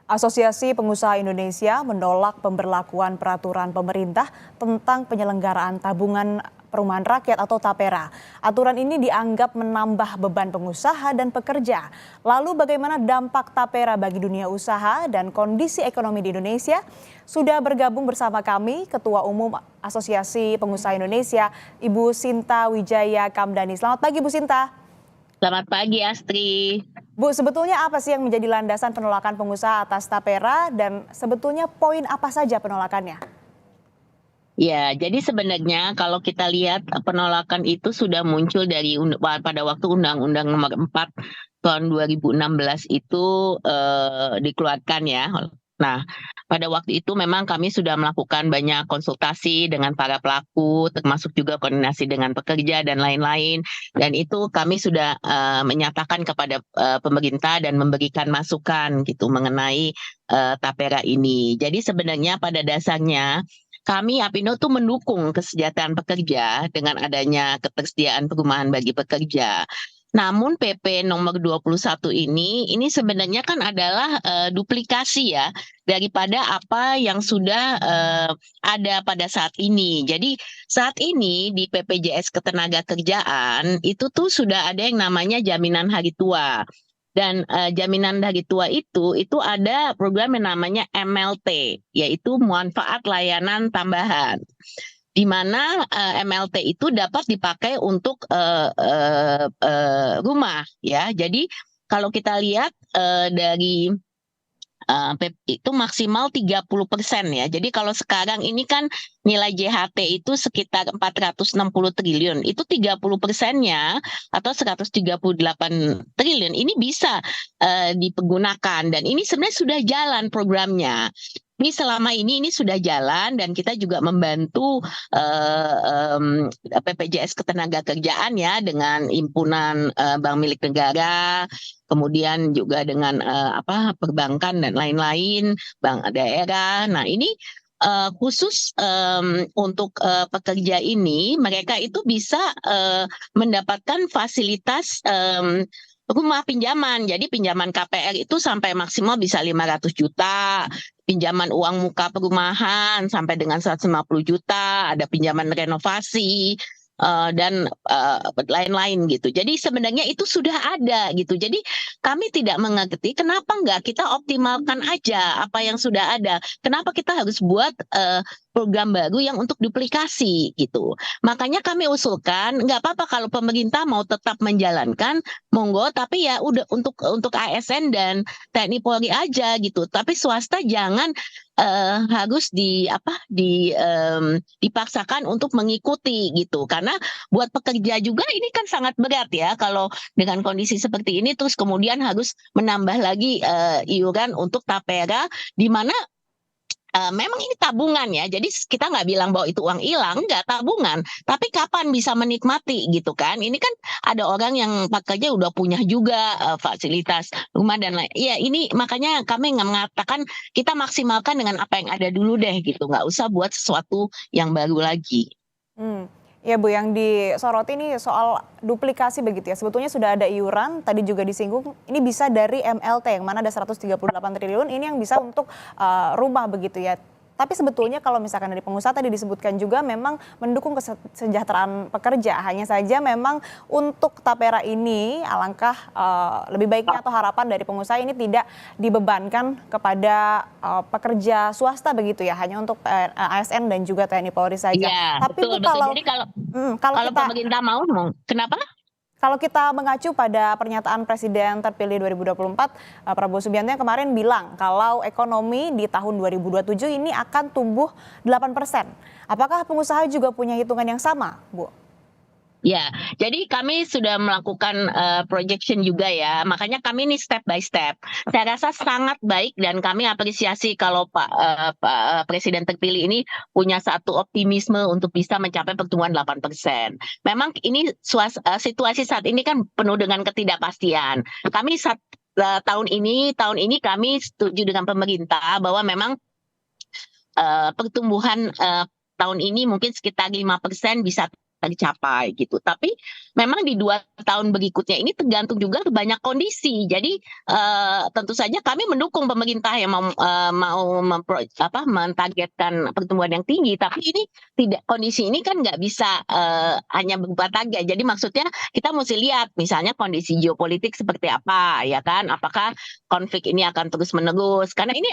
Asosiasi Pengusaha Indonesia menolak pemberlakuan peraturan pemerintah tentang penyelenggaraan tabungan perumahan rakyat atau TAPERA. Aturan ini dianggap menambah beban pengusaha dan pekerja. Lalu bagaimana dampak TAPERA bagi dunia usaha dan kondisi ekonomi di Indonesia? Sudah bergabung bersama kami Ketua Umum Asosiasi Pengusaha Indonesia, Ibu Sinta Wijaya Kamdani. Selamat pagi, Bu Sinta. Selamat pagi, Astri. Bu, sebetulnya apa sih yang menjadi landasan penolakan pengusaha atas TAPERA dan sebetulnya poin apa saja penolakannya? Ya, jadi sebenarnya kalau kita lihat penolakan itu sudah muncul pada waktu Undang-Undang Nomor 4 tahun 2016 itu dikeluarkan ya. Nah, pada waktu itu memang kami sudah melakukan banyak konsultasi dengan para pelaku, termasuk juga koordinasi dengan pekerja dan lain-lain. Dan itu kami sudah menyatakan kepada pemerintah dan memberikan masukan gitu mengenai TAPERA ini. Jadi sebenarnya pada dasarnya kami Apindo tuh mendukung kesejahteraan pekerja dengan adanya ketersediaan perumahan bagi pekerja. Namun PP nomor 21 ini sebenarnya kan adalah duplikasi ya daripada apa yang sudah ada pada saat ini. Jadi saat ini di BPJS Ketenagakerjaan itu tuh sudah ada yang namanya jaminan hari tua. Dan jaminan hari tua itu ada program yang namanya MLT, yaitu manfaat layanan tambahan, di mana MLT itu dapat dipakai untuk rumah ya. Jadi kalau kita lihat dari itu maksimal 30% ya. Jadi kalau sekarang ini kan nilai JHT itu sekitar 460 triliun. Itu 30%-nya atau 138 triliun ini bisa dipergunakan, dan ini sebenarnya sudah jalan programnya. Ini selama ini sudah jalan, dan kita juga membantu BPJS Ketenagakerjaan ya dengan himpunan bank milik negara, kemudian juga dengan perbankan dan lain-lain, bank daerah. Nah ini khusus untuk pekerja ini, mereka itu bisa mendapatkan fasilitas rumah pinjaman. Jadi pinjaman KPR itu sampai maksimal bisa 500 juta, pinjaman uang muka perumahan sampai dengan 150 juta, ada pinjaman renovasi, dan lain-lain gitu. Jadi sebenarnya itu sudah ada gitu. Jadi kami tidak mengerti kenapa nggak kita optimalkan aja apa yang sudah ada. Kenapa kita harus buat program baru yang untuk duplikasi gitu. Makanya kami usulkan nggak apa-apa kalau pemerintah mau tetap menjalankan, monggo, tapi ya udah untuk ASN dan TNI Polri aja gitu. Tapi swasta jangan harus dipaksakan untuk mengikuti gitu, karena buat pekerja juga ini kan sangat berat ya kalau dengan kondisi seperti ini terus kemudian harus menambah lagi iuran untuk TAPERA, di mana memang ini tabungan ya, jadi kita nggak bilang bahwa itu uang hilang, nggak, tabungan. Tapi kapan bisa menikmati gitu kan? Ini kan ada orang yang pekerja udah punya juga fasilitas rumah dan lain. Ya ini makanya kami nggak mengatakan kita maksimalkan dengan apa yang ada dulu deh gitu, nggak usah buat sesuatu yang baru lagi. Ya Bu, yang disoroti ini soal duplikasi begitu ya. Sebetulnya sudah ada iuran, tadi juga disinggung, ini bisa dari MLT yang mana ada 138 triliun, ini yang bisa untuk rumah begitu ya. Tapi sebetulnya kalau misalkan dari pengusaha tadi disebutkan juga memang mendukung kesejahteraan pekerja. Hanya saja memang untuk TAPERA ini alangkah lebih baiknya atau harapan dari pengusaha ini tidak dibebankan kepada pekerja swasta begitu ya. Hanya untuk ASN dan juga TNI Polri saja. Iya, Tapi betul, Bu, betul. Jadi kalau kita pemerintah mau, kenapa? kalau kita mengacu pada pernyataan Presiden terpilih 2024, Prabowo Subianto yang kemarin bilang kalau ekonomi di tahun 2027 ini akan tumbuh 8%. Apakah pengusaha juga punya hitungan yang sama, Bu? Ya, jadi kami sudah melakukan projection juga ya, makanya kami ini step by step. Saya rasa sangat baik dan kami apresiasi kalau Pak Presiden terpilih ini punya satu optimisme untuk bisa mencapai pertumbuhan 8%. Memang ini situasi saat ini kan penuh dengan ketidakpastian. Kami tahun ini kami setuju dengan pemerintah bahwa memang pertumbuhan tahun ini mungkin sekitar 5% bisa tercapai gitu. Tapi memang di 2 tahun berikutnya ini tergantung juga ke banyak kondisi. Jadi tentu saja kami mendukung pemerintah yang mau mentargetkan pertumbuhan yang tinggi. Tapi ini tidak, kondisi ini kan nggak bisa hanya berupa target. Jadi maksudnya kita mesti lihat misalnya kondisi geopolitik seperti apa, ya kan? Apakah konflik ini akan terus menerus? Karena ini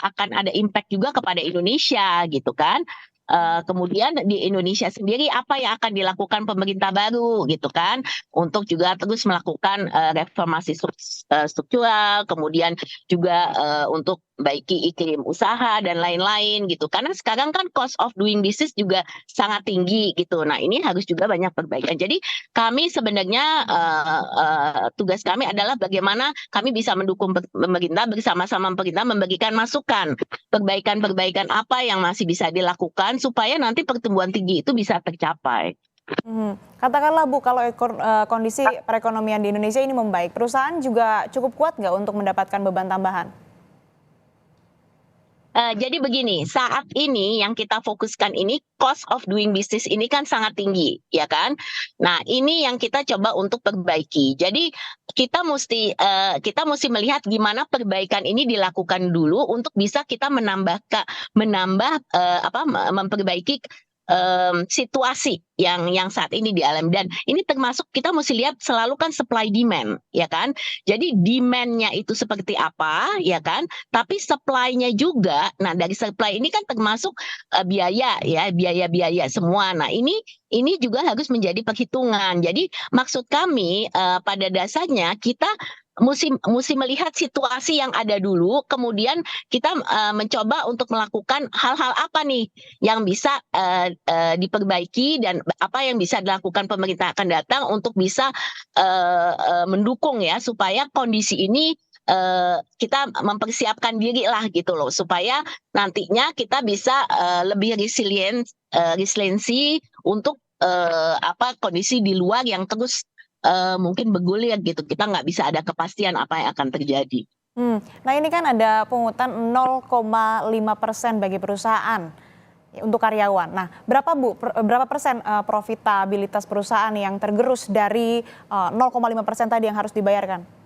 akan ada impact juga kepada Indonesia gitu kan. Kemudian di Indonesia sendiri apa yang akan dilakukan pemerintah baru gitu kan, untuk juga terus melakukan reformasi struktural, kemudian juga untuk baiki iklim usaha dan lain-lain gitu. Karena sekarang kan cost of doing business juga sangat tinggi gitu. Nah, ini harus juga banyak perbaikan. Jadi kami sebenarnya tugas kami adalah bagaimana kami bisa mendukung pemerintah, bersama-sama pemerintah memberikan masukan perbaikan-perbaikan apa yang masih bisa dilakukan supaya nanti pertumbuhan tinggi itu bisa tercapai. Katakanlah Bu, kalau kondisi perekonomian di Indonesia ini membaik, perusahaan juga cukup kuat nggak untuk mendapatkan beban tambahan? Jadi begini, saat ini yang kita fokuskan ini cost of doing business ini kan sangat tinggi, ya kan? Nah, ini yang kita coba untuk perbaiki. Jadi kita mesti melihat gimana perbaikan ini dilakukan dulu untuk bisa kita memperbaiki situasi yang saat ini dialami. Dan ini termasuk kita mesti lihat selalu kan supply demand, ya kan? Jadi demand-nya itu seperti apa, ya kan? Tapi supply-nya juga, nah dari supply ini kan termasuk biaya ya, biaya-biaya semua. Nah ini juga harus menjadi perhitungan. Jadi maksud kami pada dasarnya kita mesti melihat situasi yang ada dulu, kemudian kita mencoba untuk melakukan hal-hal apa nih yang bisa diperbaiki dan apa yang bisa dilakukan pemerintah akan datang untuk bisa mendukung ya supaya kondisi ini kita mempersiapkan diri lah gitu loh, supaya nantinya kita bisa lebih resiliensi untuk kondisi di luar yang terus mungkin bergulir gitu. Kita nggak bisa ada kepastian apa yang akan terjadi. Nah, ini kan ada pungutan 0,5% bagi perusahaan untuk karyawan. Nah, berapa persen profitabilitas perusahaan yang tergerus dari 0,5% tadi yang harus dibayarkan?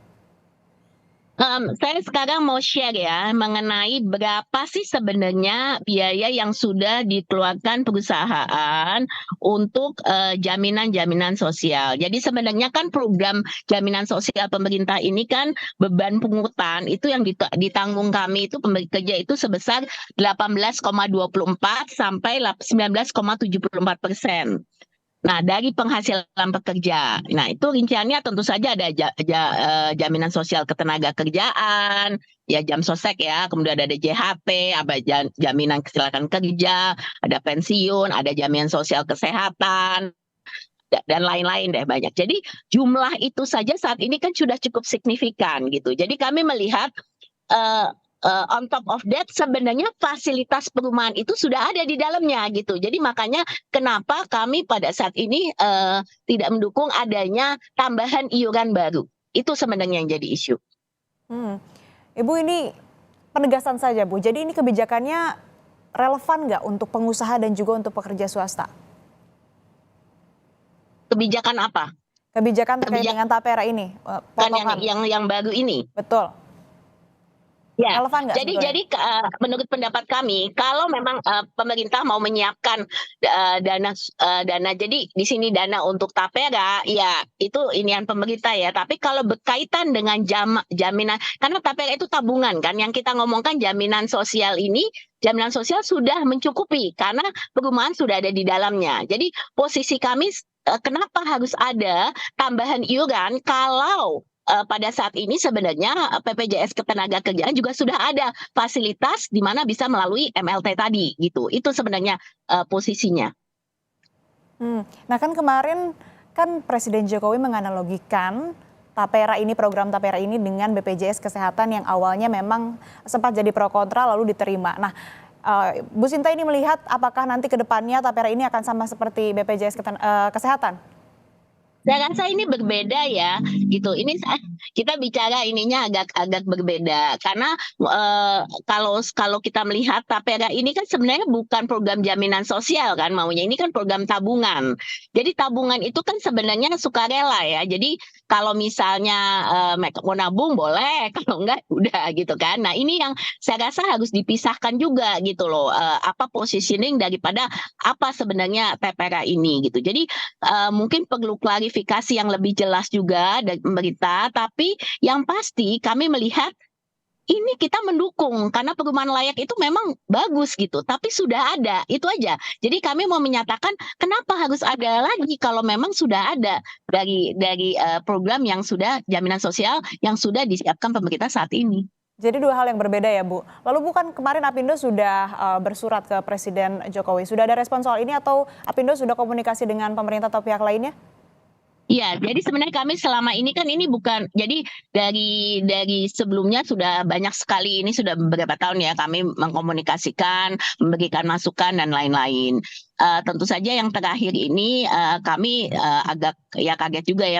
Saya sekarang mau share ya mengenai berapa sih sebenarnya biaya yang sudah dikeluarkan perusahaan untuk jaminan-jaminan sosial. Jadi sebenarnya kan program jaminan sosial pemerintah ini kan beban pungutan itu yang ditanggung kami itu pekerja itu sebesar 18,24 sampai 19,74%. Nah, dari penghasilan pekerja. Nah, itu rinciannya tentu saja ada jaminan sosial ketenaga kerjaan, ya jam sosek ya, kemudian ada JHT, ada jaminan kecelakaan kerja, ada pensiun, ada jaminan sosial kesehatan, dan lain-lain deh banyak. Jadi jumlah itu saja saat ini kan sudah cukup signifikan gitu. Jadi kami melihat on top of that sebenarnya fasilitas perumahan itu sudah ada di dalamnya gitu. Jadi makanya kenapa kami pada saat ini tidak mendukung adanya tambahan iuran baru. Itu sebenarnya yang jadi isu. Ibu, ini penegasan saja Bu. Jadi ini kebijakannya relevan nggak untuk pengusaha dan juga untuk pekerja swasta? Kebijakan apa? Kebijakan terkait dengan tapera ini, potongan. Yang baru ini. Betul. Ya, Relevan nggak jadi menurut pendapat kami, kalau memang pemerintah mau menyiapkan dana, jadi di sini dana untuk tapera, ya itu inian pemerintah ya. Tapi kalau berkaitan dengan jaminan, karena tapera itu tabungan kan, yang kita ngomongkan jaminan sosial ini, jaminan sosial sudah mencukupi karena perumahan sudah ada di dalamnya. Jadi posisi kami kenapa harus ada tambahan iuran kalau pada saat ini sebenarnya BPJS Ketenagakerjaan juga sudah ada fasilitas di mana bisa melalui MLT tadi gitu. Itu sebenarnya posisinya. Nah kan kemarin kan Presiden Jokowi menganalogikan program tapera ini dengan BPJS Kesehatan yang awalnya memang sempat jadi pro kontra lalu diterima. Nah, Bu Sinta ini melihat apakah nanti ke depannya tapera ini akan sama seperti BPJS Kesehatan? Saya rasa ini berbeda ya, gitu. Kita bicara ininya agak berbeda karena kalau kita melihat Tapera ini kan sebenarnya bukan program jaminan sosial kan maunya, ini kan program tabungan. Jadi tabungan itu kan sebenarnya sukarela ya. Jadi kalau misalnya mau nabung boleh, kalau enggak udah gitu kan. Nah ini yang saya rasa harus dipisahkan juga gitu loh. Apa positioning daripada apa sebenarnya Tapera ini gitu. Jadi mungkin perlu klarifikasi yang lebih jelas juga dari pemerintah, tapi yang pasti kami melihat ini kita mendukung karena perumahan layak itu memang bagus gitu, tapi sudah ada, itu aja. Jadi kami mau menyatakan kenapa harus ada lagi kalau memang sudah ada dari program yang sudah jaminan sosial yang sudah disiapkan pemerintah saat ini. Jadi dua hal yang berbeda ya Bu. Lalu bukan kemarin Apindo sudah bersurat ke Presiden Jokowi. Sudah ada respon soal ini atau Apindo sudah komunikasi dengan pemerintah atau pihak lainnya? Iya, jadi sebenarnya kami selama ini kan ini bukan, jadi dari sebelumnya sudah banyak sekali, ini sudah beberapa tahun ya kami mengkomunikasikan, memberikan masukan dan lain-lain. Tentu saja yang terakhir ini kami agak ya kaget juga ya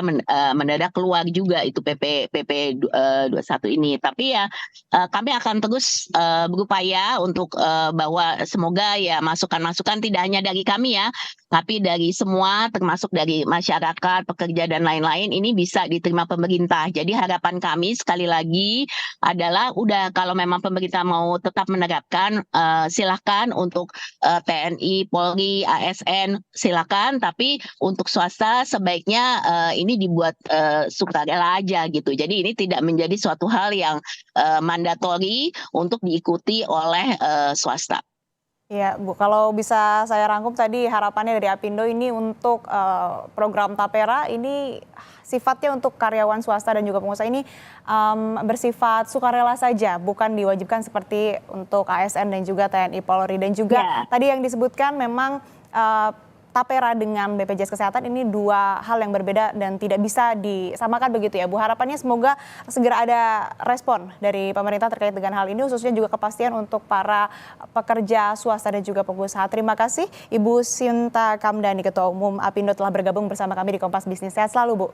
mendadak keluar juga itu PP 21 ini. Tapi ya kami akan terus berupaya untuk bahwa semoga ya masukan-masukan tidak hanya dari kami ya, tapi dari semua termasuk dari masyarakat, pekerja dan lain-lain ini bisa diterima pemerintah. Jadi harapan kami sekali lagi adalah udah kalau memang pemerintah mau tetap menerapkan silahkan untuk TNI, Polri, ASN silakan, tapi untuk swasta sebaiknya ini dibuat sukarela aja gitu. Jadi ini tidak menjadi suatu hal yang mandatori untuk diikuti oleh swasta. Iya Bu, kalau bisa saya rangkum tadi harapannya dari Apindo ini untuk program Tapera ini sifatnya untuk karyawan swasta dan juga pengusaha ini bersifat sukarela saja, bukan diwajibkan seperti untuk ASN dan juga TNI Polri. Dan juga tadi yang disebutkan memang Tapera dengan BPJS Kesehatan ini dua hal yang berbeda dan tidak bisa disamakan begitu ya Bu. Harapannya semoga segera ada respon dari pemerintah terkait dengan hal ini, khususnya juga kepastian untuk para pekerja swasta dan juga pengusaha. Terima kasih Ibu Sinta Kamdani, Ketua Umum Apindo telah bergabung bersama kami di Kompas Bisnis. Sehat selalu Bu.